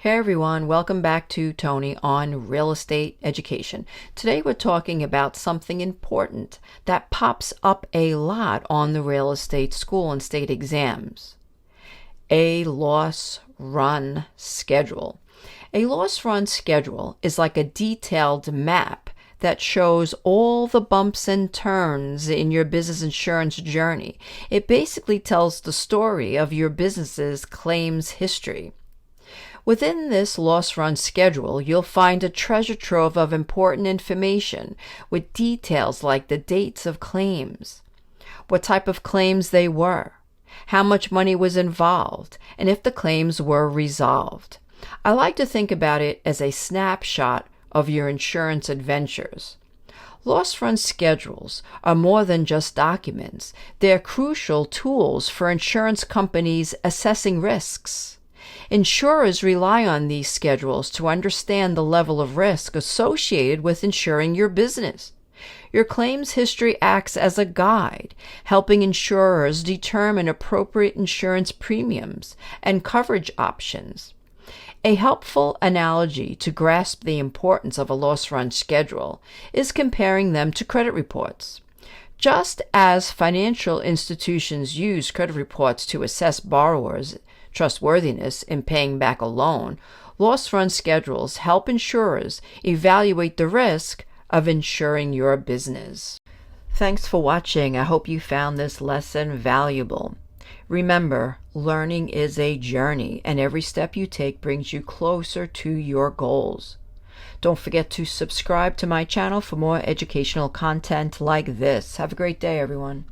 Hey everyone, welcome back to Toni on real estate education. Today we're talking about something important that pops up a lot on the real estate school and state exams. A loss run schedule. A loss run schedule is like a detailed map that shows all the bumps and turns in your business insurance journey. It basically tells the story of your business's claims history. Within this loss run schedule, you'll find a treasure trove of important information with details like the dates of claims, what type of claims they were, how much money was involved, and if the claims were resolved. I like to think about it as a snapshot of your insurance adventures. Loss run schedules are more than just documents. They're crucial tools for insurance companies assessing risks. Insurers rely on these schedules to understand the level of risk associated with insuring your business. Your claims history acts as a guide, helping insurers determine appropriate insurance premiums and coverage options. A helpful analogy to grasp the importance of a loss run schedule is comparing them to credit reports. Just as financial institutions use credit reports to assess borrowers' trustworthiness in paying back a loan, loss run schedules help insurers evaluate the risk of insuring your business. Thanks for watching. I hope you found this lesson valuable. Remember, learning is a journey, and every step you take brings you closer to your goals. Don't forget to subscribe to my channel for more educational content like this. Have a great day, everyone.